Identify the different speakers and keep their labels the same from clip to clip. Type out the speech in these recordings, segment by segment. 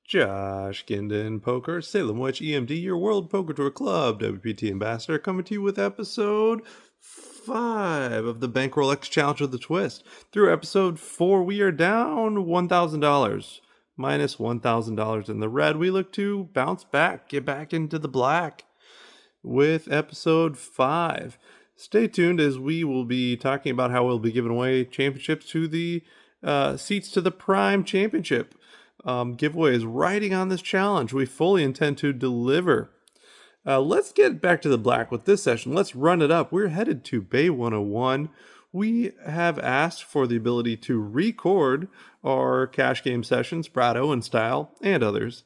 Speaker 1: JoshGuindonPoker, Salem Witch EMD, your World Poker Tour Club WPT Ambassador, coming to you with episode 5 of the Bank Rolex Challenge of the Twist. Through episode 4, we are down $1,000, minus $1,000 in the red. We look to bounce back, get back into the black with episode 5. Stay tuned as we will be talking about how we'll be giving away championships to the seats to the Prime Championship. Giveaway is riding on this challenge. We fully intend to deliver. Let's get back to the black with this session. Let's run it up. We're headed to Bay101. We have asked for the ability to record our cash game sessions, Prado and Style, and others.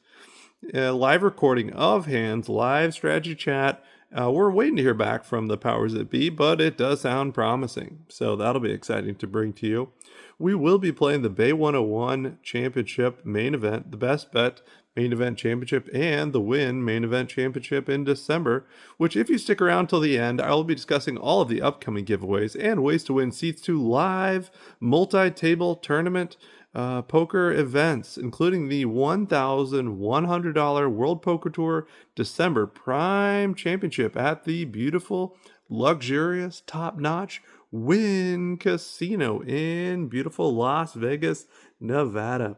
Speaker 1: Live recording of hands, live strategy chat. We're waiting to hear back from the powers that be, but it does sound promising. So that'll be exciting to bring to you. We will be playing the Bay101 Championship main event, the Best Bet main event championship, and the Win main event championship in December, which if you stick around till the end, I will be discussing all of the upcoming giveaways and ways to win seats to live multi-table tournament poker events, including the $1,100 World Poker Tour December Prime Championship at the beautiful, luxurious, top-notch Wynn Casino in beautiful Las Vegas, Nevada.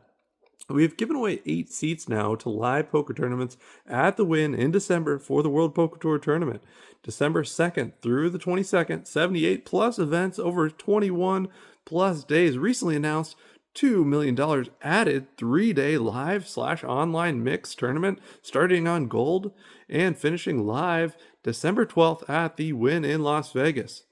Speaker 1: We've given away 8 seats now to live poker tournaments at the Wynn in December for the World Poker Tour Tournament. December 2nd through the 22nd, 78 plus events over 21 plus days. Recently announced $2 million added 3-day live/online mix tournament starting on gold and finishing live December 12th at the Wynn in Las Vegas.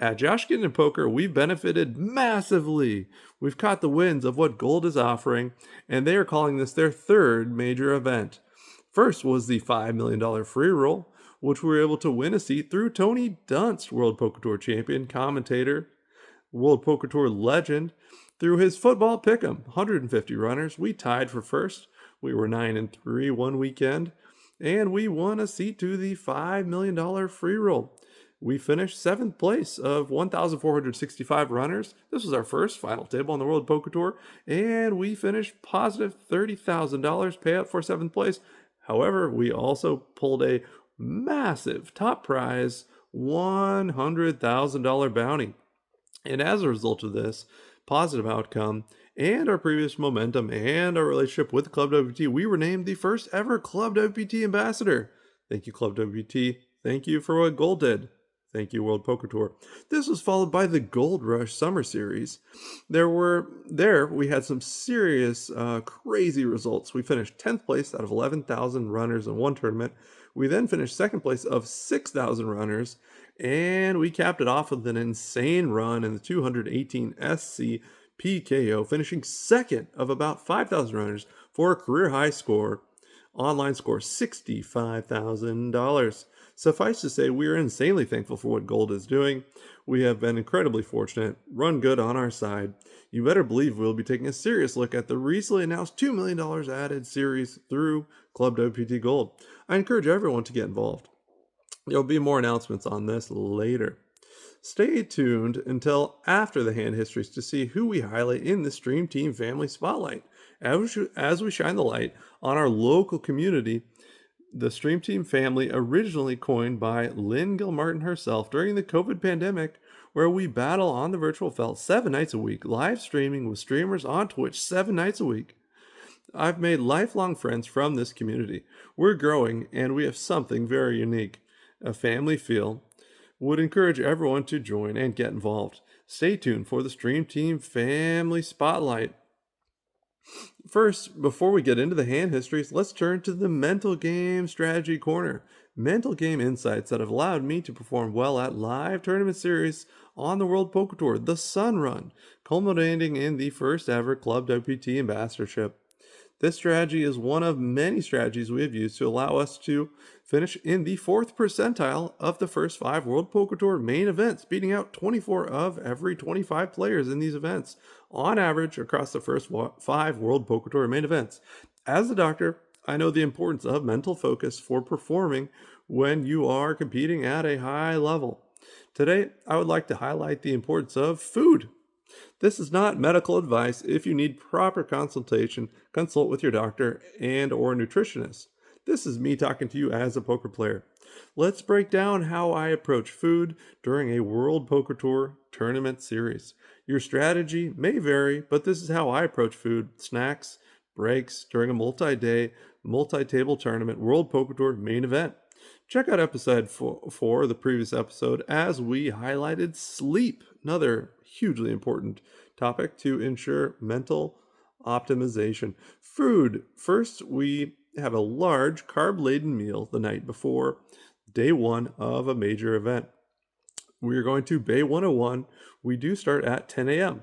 Speaker 1: At JoshGuindonPoker, we've benefited massively. We've caught the winds of what gold is offering, and they are calling this their third major event. First was the $5 million free roll, which we were able to win a seat through Tony Dunst, World Poker Tour champion, commentator, World Poker Tour legend, through his football pick'em. 150 runners. We tied for first. We were 9-3 one weekend, and we won a seat to the $5 million free roll. We finished 7th place of 1,465 runners. This was our first final table on the World Poker Tour, and we finished positive $30,000 payout for 7th place. However, we also pulled a massive top prize $100,000 bounty. And as a result of this positive outcome and our previous momentum and our relationship with ClubWPT, we were named the first ever ClubWPT ambassador. Thank you, ClubWPT. Thank you for what gold did. Thank you, World Poker Tour. This was followed by the Gold Rush Summer Series. We had some serious, crazy results. We finished 10th place out of 11,000 runners in one tournament. We then finished 2nd place of 6,000 runners, and we capped it off with an insane run in the 218 SC PKO, finishing 2nd of about 5,000 runners for a career high score. Online score $65,000. Suffice to say, we are insanely thankful for what gold is doing. We have been incredibly fortunate, run good on our side. You better believe we'll be taking a serious look at the recently announced $2 million added series through ClubWPT Gold. I encourage everyone to get involved. There will be more announcements on this later. Stay tuned until after the hand histories to see who we highlight in the Stream Team Family Spotlight. As we shine the light on our local community, the Stream Team family, originally coined by Lynn Gilmartin herself during the COVID pandemic, where we battle on the virtual felt 7 nights a week, live streaming with streamers on Twitch 7 nights a week. I've made lifelong friends from this community. We're growing, and we have something very unique, a family feel. Would encourage everyone to join and get involved. Stay tuned for the Stream Team Family Spotlight. First, before we get into the hand histories, let's turn to the mental game strategy corner. Mental game insights that have allowed me to perform well at live tournament series on the World Poker Tour, the Sun Run, culminating in the first ever ClubWPT ambassadorship. This strategy is one of many strategies we have used to allow us to finish in the 4th percentile of the first 5 World Poker Tour main events, beating out 24 of every 25 players in these events, on average across the first 5 World Poker Tour main events. As a doctor, I know the importance of mental focus for performing when you are competing at a high level. Today, I would like to highlight the importance of food This is not medical advice. If you need proper consultation, consult with your doctor and or nutritionist. This is me talking to you as a poker player. Let's break down how I approach food during a World Poker Tour tournament series. Your strategy may vary, but this is how I approach food, snacks, breaks during a multi-day, multi-table tournament World Poker Tour main event. Check out episode 4, the previous episode, as we highlighted sleep, another hugely important topic to ensure mental optimization. Food. First, we have a large carb-laden meal the night before day one of a major event. We are going to Bay101. We do start at 10 a.m.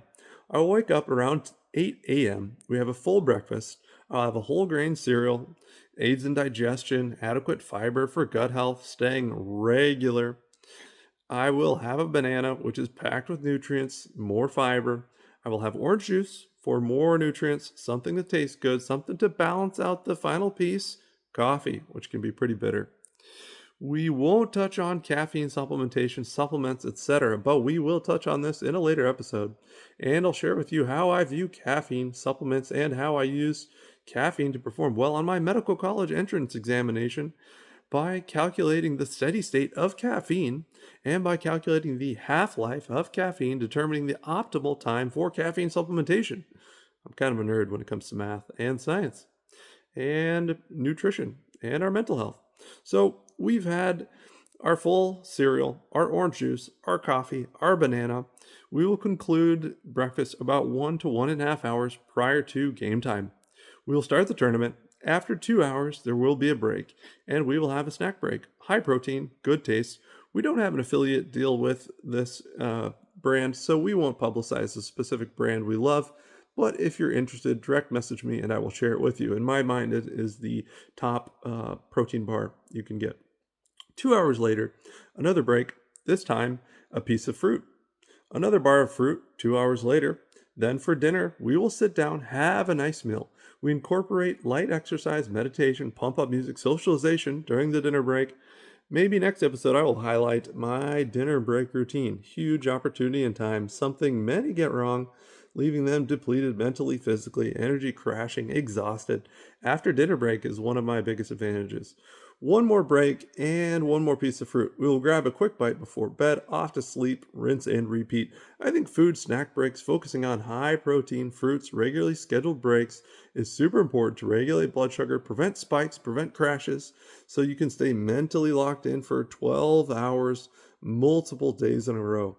Speaker 1: I'll wake up around 8 a.m. We have a full breakfast. I'll have a whole grain cereal, aids in digestion, adequate fiber for gut health, staying regular. I will have a banana, which is packed with nutrients, more fiber. I will have orange juice for more nutrients, something that tastes good, something to balance out the final piece, coffee, which can be pretty bitter. We won't touch on caffeine supplementation, supplements, etc., but we will touch on this in a later episode. And I'll share with you how I view caffeine, supplements, and how I use caffeine to perform well on my medical college entrance examination by calculating the steady state of caffeine and by calculating the half-life of caffeine, determining the optimal time for caffeine supplementation. I'm kind of a nerd when it comes to math and science and nutrition and our mental health. So we've had our full cereal, our orange juice, our coffee, our banana. We will conclude breakfast about 1 to 1.5 hours prior to game time. We will start the tournament. After 2 hours, there will be a break, and we will have a snack break. High protein, good taste. We don't have an affiliate deal with this brand, so we won't publicize the specific brand we love. But if you're interested, direct message me and I will share it with you. In my mind, it is the top protein bar you can get. 2 hours later, another break, this time a piece of fruit. Another bar of fruit 2 hours later. Then for dinner, we will sit down, have a nice meal. We incorporate light exercise, meditation, pump-up music, socialization during the dinner break. Maybe next episode I will highlight my dinner break routine. Huge opportunity and time, something many get wrong, leaving them depleted mentally, physically, energy crashing, exhausted. After dinner break is one of my biggest advantages. One more break and one more piece of fruit. We will grab a quick bite before bed, off to sleep, rinse and repeat. I think food snack breaks, focusing on high protein fruits, regularly scheduled breaks is super important to regulate blood sugar, prevent spikes, prevent crashes, so you can stay mentally locked in for 12 hours, multiple days in a row.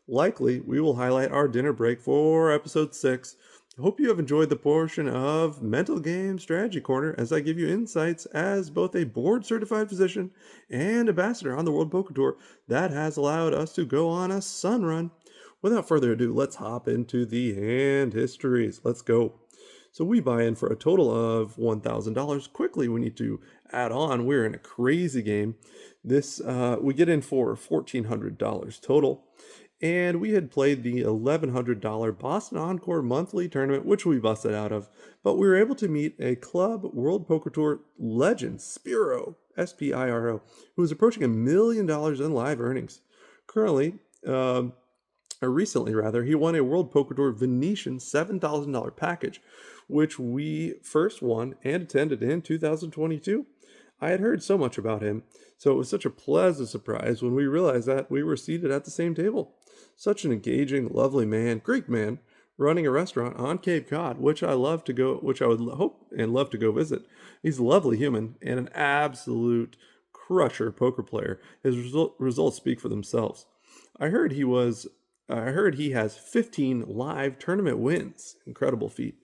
Speaker 1: Likely, we will highlight our dinner break for episode 6. I hope you have enjoyed the portion of Mental Game Strategy Corner as I give you insights as both a board-certified physician and ambassador on the World Poker Tour that has allowed us to go on a sun run. Without further ado, let's hop into the hand histories. Let's go. So we buy in for a total of $1,000. Quickly, we need to add on. We're in a crazy game. This we get in for $1,400 total. And we had played the $1,100 Boston Encore monthly tournament, which we busted out of. But we were able to meet a Club World Poker Tour legend, Spiro, S-P-I-R-O, who is approaching $1 million in live earnings. Recently, he won a World Poker Tour Venetian $7,000 package, which we first won and attended in 2022. I had heard so much about him, so it was such a pleasant surprise when we realized that we were seated at the same table. Such an engaging, lovely man, Greek man, running a restaurant on Cape Cod, which I would hope and love to go visit. He's a lovely human and an absolute crusher poker player. His results speak for themselves. I heard he has 15 live tournament wins. Incredible feat.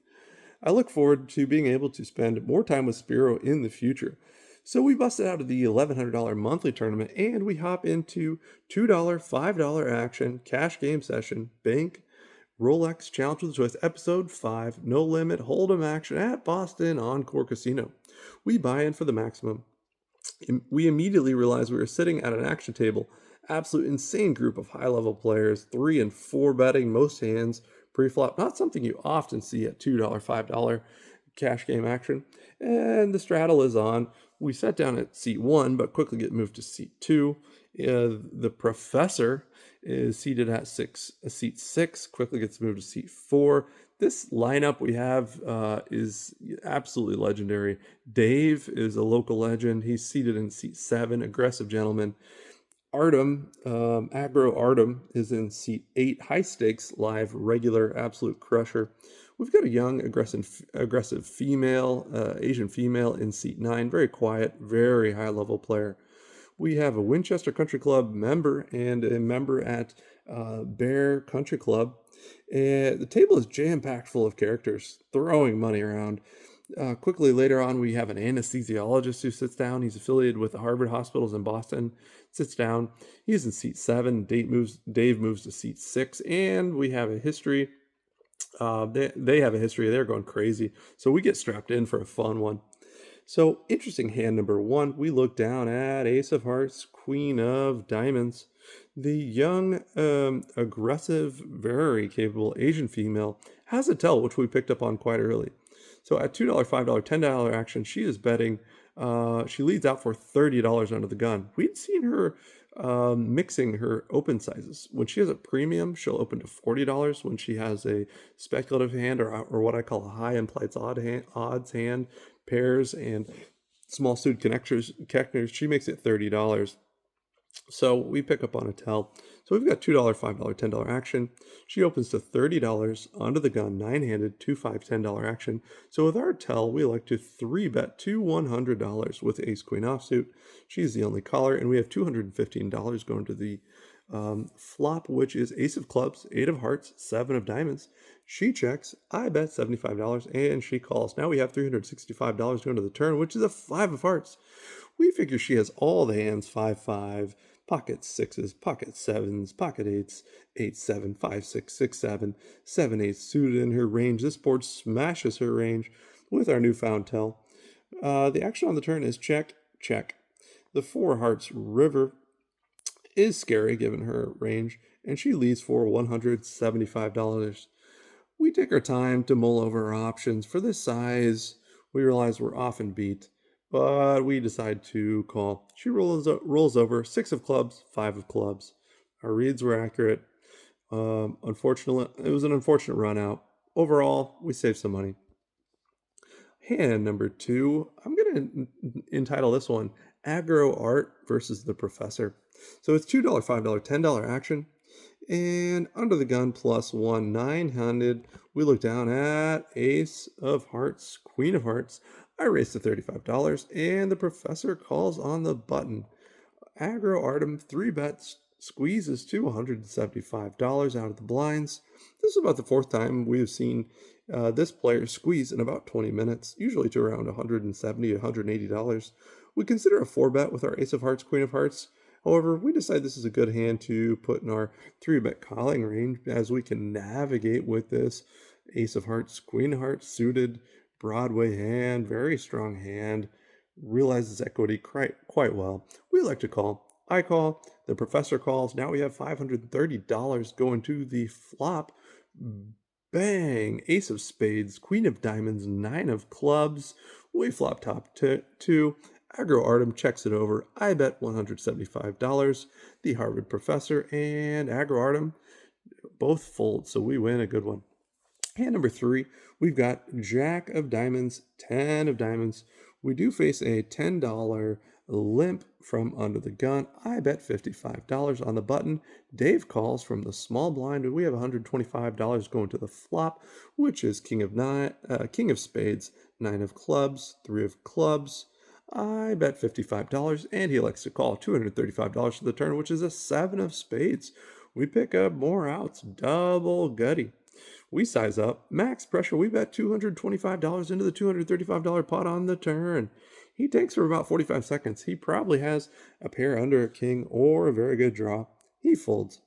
Speaker 1: I look forward to being able to spend more time with Spiro in the future. So we busted out of the $1,100 monthly tournament and we hop into $2, $5 action, cash game session, bank, Rolex Challenge with a Twist, episode 5, no limit, hold'em action at Boston Encore Casino. We buy in for the maximum. We immediately realized we were sitting at an action table, absolute insane group of high-level players, 3 and 4 betting most hands, pre-flop, not something you often see at $2, $5 cash game action. And the straddle is on. We sat down at seat 1, but quickly get moved to seat 2. The professor is seated at seat 6, quickly gets moved to seat 4. This lineup we have is absolutely legendary. Dave is a local legend. He's seated in seat 7, aggressive gentleman. Artem, Aggro Artem is in seat 8, high stakes, live, regular, absolute crusher. We've got a young, aggressive female, Asian female in seat 9, very quiet, very high level player. We have a Winchester Country Club member and a member at Bear Country Club. The table is jam-packed full of characters, throwing money around. Quickly later on, we have an anesthesiologist who sits down. He's affiliated with the Harvard Hospitals in Boston. Sits down. He's in seat 7. Dave moves to seat 6. And we have a history. They have a history. They're going crazy. So we get strapped in for a fun one. So interesting hand number 1. We look down at Ace of Hearts, Queen of Diamonds. The young, aggressive, very capable Asian female has a tell, which we picked up on quite early. So at $2, $5, $10 action, she is betting. She leads out for $30 under the gun. We'd seen her mixing her open sizes. When she has a premium, she'll open to $40. When she has a speculative hand, or what I call a high implied odds hand, pairs and small suit connectors, she makes it $30. So we pick up on a tell. So we've got $2, $5, $10 action. She opens to $30 under the gun, 9-handed, $2, $5, $10 action. So with our tell, we like to 3-bet to $100 with ace queen offsuit. She's the only caller, and we have $215 going to the flop, which is ace of clubs, 8 of hearts, 7 of diamonds. She checks, I bet $75, and she calls. Now we have $365 going to the turn, which is a 5 of hearts. We figure she has all the hands, 5-5, pocket 6s, pocket 7s, pocket 8s, 8-7, 5-6, 6-7, 7-8 suited in her range. This board smashes her range with our newfound tell. The action on the turn is check, check. The 4 hearts river is scary given her range, and she leads for $175. We take our time to mull over our options. For this size, we realize we're often beat, but we decide to call. She rolls over, 6 of clubs, 5 of clubs. Our reads were accurate. Unfortunately, it was an unfortunate run out. Overall, we saved some money. Hand number 2, I'm going to entitle this one Aggro Art versus the Professor. So it's $2, $5, $10 action. And under the gun +1, 9-handed, we look down at ace of hearts, queen of hearts. I raise to $35, and the professor calls on the button. Aggro Artem 3-bets, squeezes to $175 out of the blinds. This is about the 4th time we have seen this player squeeze in about 20 minutes, usually to around $170, $180. We consider a 4-bet with our ace of hearts, queen of hearts. However, we decide this is a good hand to put in our 3-bet calling range, as we can navigate with this ace of hearts, queen of hearts suited Broadway hand, very strong hand, realizes equity quite well. We like to call. I call, the professor calls. Now we have $530 going to the flop. Bang! Ace of spades, queen of diamonds, 9 of clubs. We flop top 2. Aggro Artem checks it over. I bet $175. The Harvard professor and Aggro Artem both fold, so we win a good one. Hand number 3, we've got Jack of diamonds, 10 of diamonds. We do face a $10 limp from under the gun. I bet $55 on the button. Dave calls from the small blind, and we have $125 going to the flop, which is king of spades, 9 of clubs, 3 of clubs. I bet $55, and he likes to call. $235 to the turn, which is a 7 of spades. We pick up more outs, double gutty. We size up, max pressure. We bet $225 into the $235 pot on the turn. He takes for about 45 seconds. He probably has a pair under a king or a very good draw. He folds.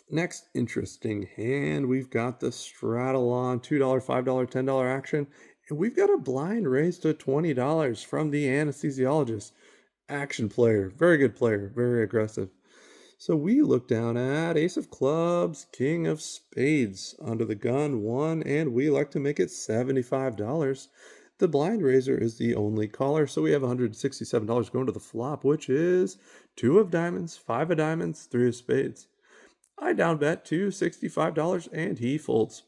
Speaker 1: Next interesting hand, we've got the straddle on $2, $5, $10 action. And we've got a blind raised to $20 from the anesthesiologist. Action player, very good player, very aggressive. So we look down at ace of clubs, king of spades under the gun, one, and we like to make it $75. The blind raiser is the only caller, so we have $167 going to the flop, which is two of diamonds, five of diamonds, three of spades. I down bet to $65 and he folds.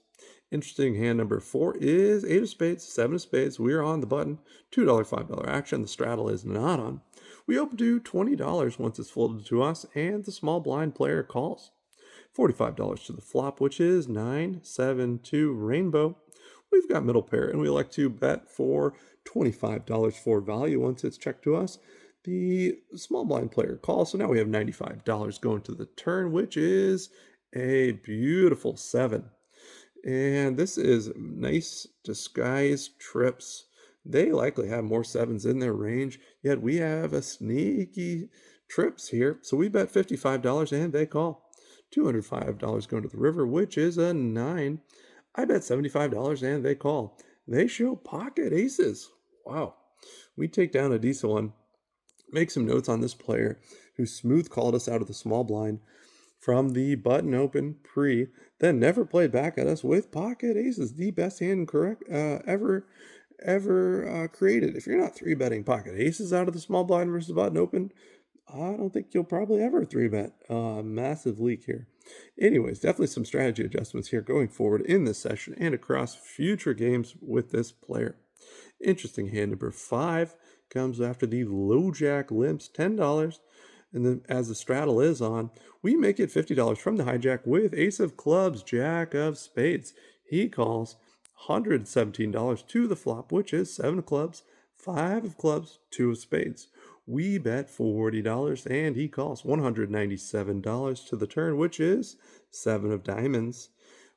Speaker 1: Interesting hand number 4 is 8 of spades, 7 of spades. We're on the button. $2, $5 action. The straddle is not on. We open to $20 once it's folded to us, and the small blind player calls. $45 to the flop, which is 9, 7, 2 rainbow. We've got middle pair, and we like to bet for $25 for value once it's checked to us. The small blind player calls, so now we have $95 going to the turn, which is a beautiful 7. And this is nice disguised trips. They likely have more 7s in their range, yet we have a sneaky trips here. So we bet $55 and they call. $205 going to the river, which is a 9. I bet $75 and they call. They show pocket aces. Wow. We take down a decent one. Make some notes on this player who smooth called us out of the small blind from the button open pre, then never played back at us with pocket aces, the best hand ever created. If you're not 3-betting pocket aces out of the small blind versus button open, I don't think you'll probably ever 3-bet. Massive leak here. Anyways, definitely some strategy adjustments here going forward in this session and across future games with this player. Interesting hand number 5 comes after the low jack limps, $10. And then as the straddle is on, we make it $50 from the hijack with ace of clubs, jack of spades. He calls $117 to the flop, which is 7 of clubs, 5 of clubs, 2 of spades. We bet $40 and he calls $197 to the turn, which is 7 of diamonds.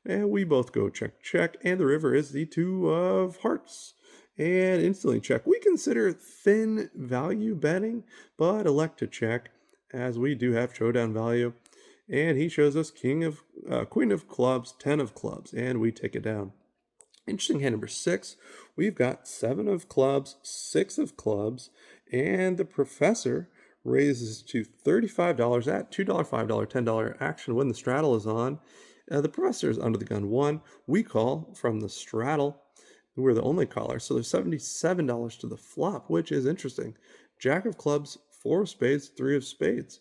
Speaker 1: And we both go check, check, and the river is the 2 of hearts. And instantly check. We consider thin value betting, but elect to check as we do have showdown value. And he shows us queen of clubs, 10 of clubs, and we take it down. Interesting hand number 6. We've got 7 of clubs, 6 of clubs, and the professor raises to $35 at $2, $5, $10 action when the straddle is on. The professor is under the gun 1. We call from the straddle. We're the only caller, so there's $77 to the flop, which is interesting. Jack of clubs, 4 of spades, 3 of spades.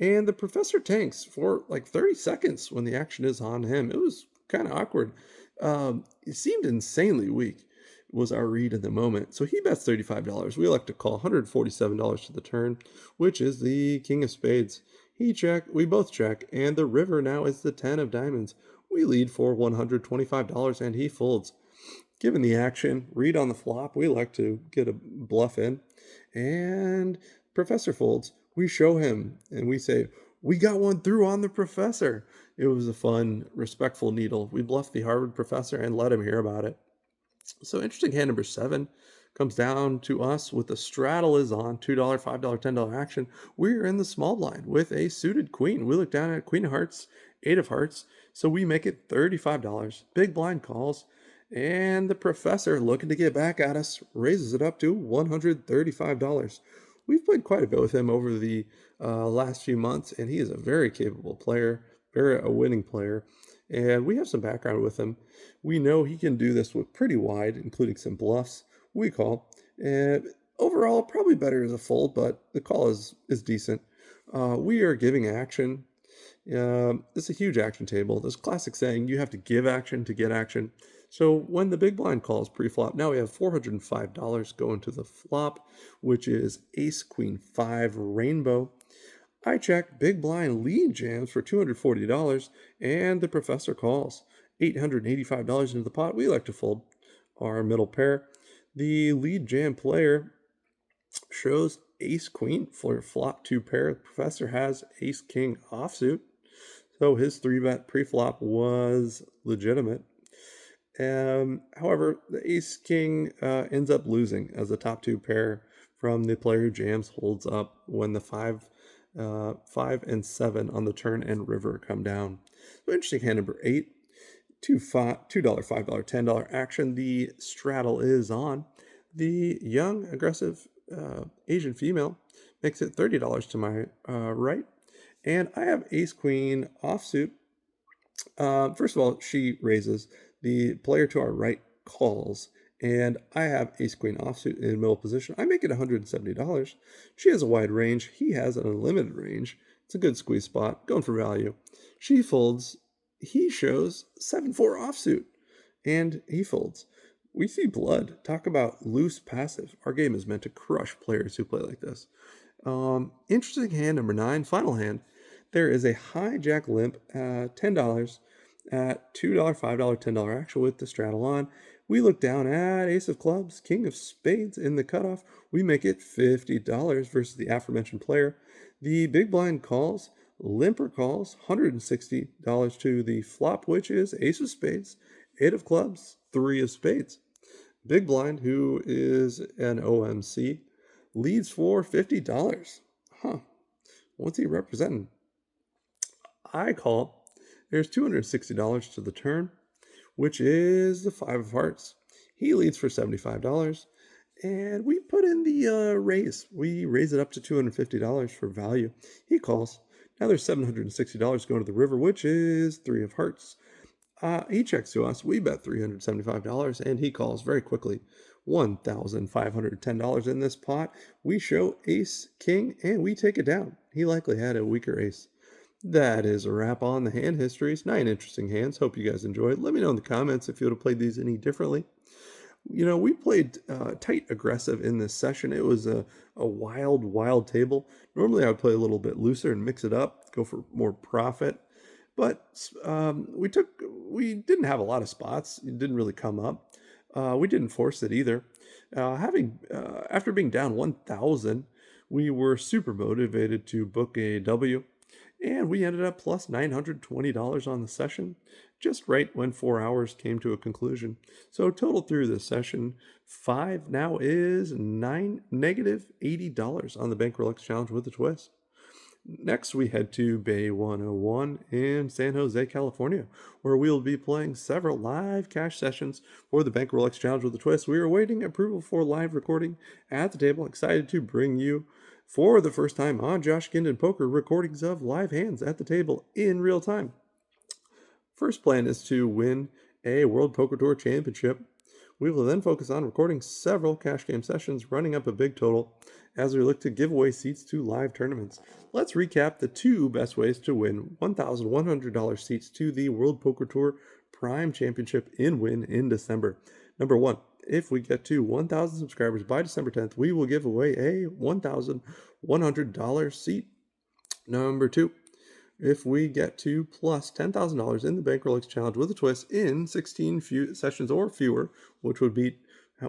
Speaker 1: And the professor tanks for like 30 seconds when the action is on him. It was kind of awkward. It seemed insanely weak, was our read in the moment. So he bets $35. We elect to call $147 to the turn, which is the king of spades. He check, we both check, and the river now is the 10 of diamonds. We lead for $125 and he folds. Given the action, read on the flop, we like to get a bluff in. And professor folds. We show him and we say, we got one through on the professor. It was a fun, respectful needle. We bluffed the Harvard professor and let him hear about it. So interesting hand number 7 comes down to us with the straddle is on, $2, $5, $10 action. We're in the small blind with a suited queen. We look down at queen of hearts, 8 of hearts. So we make it $35. Big blind calls. And the professor, looking to get back at us, raises it up to $135. We've played quite a bit with him over the last few months, and he is a very capable player, a winning player. And we have some background with him. We know he can do this with pretty wide, including some bluffs. We call. Overall, probably better as a fold, but the call is decent. We are giving action. It's a huge action table. There's a classic saying, you have to give action to get action. So when the big blind calls pre-flop, now we have $405 going to the flop, which is ace, queen, 5, rainbow. I check, big blind lead jams for $240, and the professor calls $885 into the pot. We like to fold our middle pair. The lead jam player shows ace, queen for flop 2 pair. The professor has ace, king offsuit. So his 3-bet pre-flop was legitimate. However, the ace king ends up losing as the top 2 pair from the player who jams holds up when the 5 and 7 on the turn and river come down. So interesting hand number 8, $2, $5, $10 action. The straddle is on. The young, aggressive Asian female makes it $30 to my right. And I have ace queen offsuit. First of all, she raises. The player to our right calls, and I have ace queen offsuit in middle position. I make it $170. She has a wide range. He has an unlimited range. It's a good squeeze spot, going for value. She folds. He shows 7-4 offsuit, and he folds. We see blood. Talk about loose passive. Our game is meant to crush players who play like this. Interesting hand number 9, final hand. There is a hijack limp, $10 at $2, $5, $10 actual with the straddle on. We look down at ace of clubs, king of spades in the cutoff. We make it $50 versus the aforementioned player. The big blind calls, limper calls, $160 to the flop, which is ace of spades, 8 of clubs, 3 of spades. Big blind, who is an OMC, leads for $50. What's he representing? I call. There's $260 to the turn, which is the 5 of hearts. He leads for $75. And we put in the raise. We raise it up to $250 for value. He calls. Now there's $760 going to the river, which is 3 of hearts. He checks to us. We bet $375, and he calls very quickly. $1,510 in this pot. We show ace, king, and we take it down. He likely had a weaker ace. That is a wrap on the hand histories. 9 interesting hands. Hope you guys enjoyed. Let me know in the comments if you would have played these any differently. We played tight aggressive in this session. It was a wild table. Normally I would play a little bit looser and mix it up, go for more profit. But we didn't have a lot of spots. It didn't really come up. We didn't force it either. After being down 1,000, we were super motivated to book a W. And we ended up plus $920 on the session, just right when 4 hours came to a conclusion. So total through this session, 5 now is negative $80 on the Bank Rolex Challenge with a twist. Next, we head to Bay101 in San Jose, California, where we'll be playing several live cash sessions for the Bank Rolex Challenge with a twist. We are awaiting approval for live recording at the table. Excited to bring you, for the first time on JoshGuindonPoker, recordings of live hands at the table in real time. First plan is to win a World Poker Tour Championship. We will then focus on recording several cash game sessions, running up a big total as we look to give away seats to live tournaments. Let's recap the 2 best ways to win $1,100 seats to the World Poker Tour Prime Championship in December. Number 1, if we get to 1,000 subscribers by December 10th, we will give away a $1,100 seat. Number 2, if we get to plus $10,000 in the Bank Rolex Challenge with a twist in 16 sessions or fewer, which would beat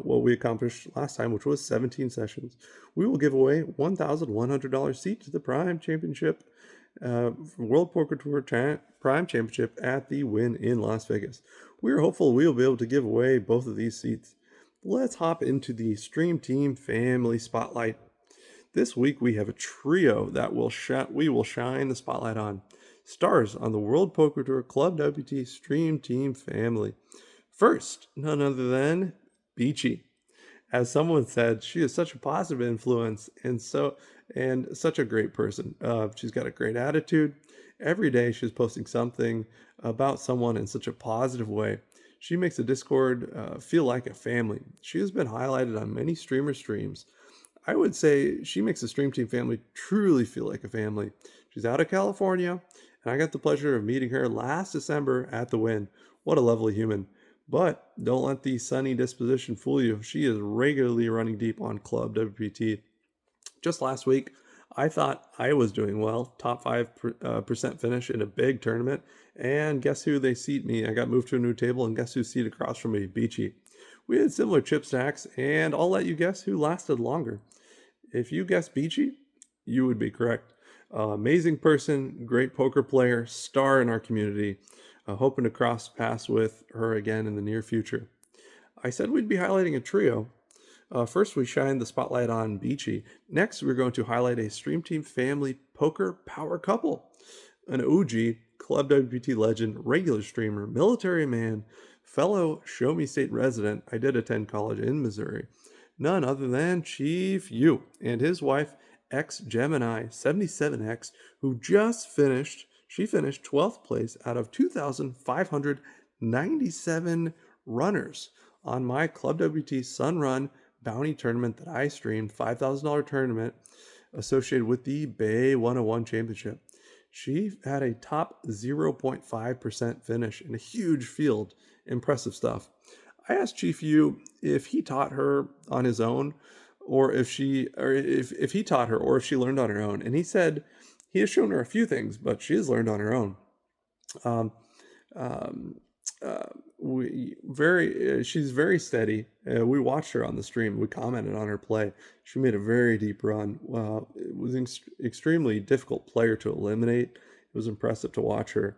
Speaker 1: what we accomplished last time, which was 17 sessions, we will give away $1,100 seat to the Prime Championship, World Poker Tour Prime Championship at the Wynn in Las Vegas. We are hopeful we will be able to give away both of these seats. Let's hop into the Stream Team Family Spotlight. This week we have a trio that we will shine the spotlight on. Stars on the World Poker Tour ClubWPT Stream Team Family. First, none other than Beachie. As someone said, she is such a positive influence and such a great person. She's got a great attitude. Every day she's posting something about someone in such a positive way. She makes the Discord feel like a family. She has been highlighted on many streamers' streams. I would say she makes the Stream Team family truly feel like a family. She's out of California, and I got the pleasure of meeting her last December at the Wynn. What a lovely human. But don't let the sunny disposition fool you. She is regularly running deep on ClubWPT. Just last week, I thought I was doing well. Top 5% finish in a big tournament. And guess who they seat me? I got moved to a new table, and guess who's seated across from me? Beachie. We had similar chip stacks, and I'll let you guess who lasted longer. If you guessed Beachie, you would be correct. Amazing person, great poker player, star in our community. Hoping to cross paths with her again in the near future. I said we'd be highlighting a trio. First, we shined the spotlight on Beachie. Next, we're going to highlight a Stream Team Family poker power couple. An OG, ClubWPT legend, regular streamer, military man, fellow Show Me State resident. I did attend college in Missouri. None other than ChiefU and his wife, X Gemini 77X, who just finished. She finished 12th place out of 2,597 runners on my ClubWPT Sunrun bounty tournament that I streamed, $5,000 tournament associated with the Bay101 Championship. She had a top 0.5% finish in a huge field. Impressive stuff. I asked ChiefU if he taught her on his own, or if he taught her, or if she learned on her own. And he said he has shown her a few things, but she has learned on her own. She's very steady. We watched her on the stream. We commented on her play. She made a very deep run. It was an extremely difficult player to eliminate. It was impressive to watch her.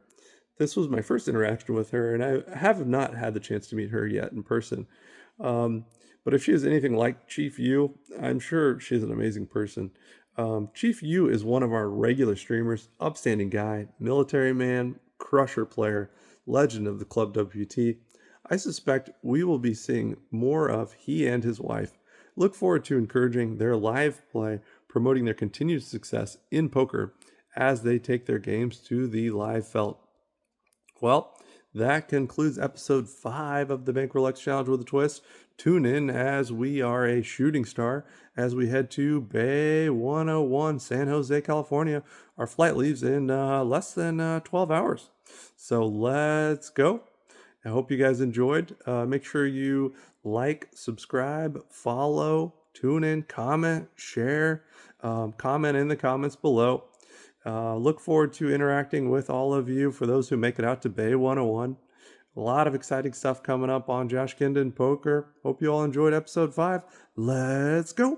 Speaker 1: This was my first interaction with her, and I have not had the chance to meet her yet in person. But if she is anything like ChiefU, I'm sure she's an amazing person. ChiefU is one of our regular streamers, upstanding guy, military man, crusher player, legend of the ClubWPT. I suspect we will be seeing more of he and his wife. Look forward to encouraging their live play, promoting their continued success in poker as they take their games to the live felt. Well, that concludes episode 5 of the Bankroll X Challenge with a Twist. Tune in as we are a shooting star as we head to Bay101, San Jose, California. Our flight leaves in less than 12 hours. So let's go. I hope you guys enjoyed. Make sure you like, subscribe, follow, tune in, comment, share, comment in the comments below. Look forward to interacting with all of you for those who make it out to Bay101. A lot of exciting stuff coming up on JoshGuindonPoker. Hope you all enjoyed episode 5. Let's go.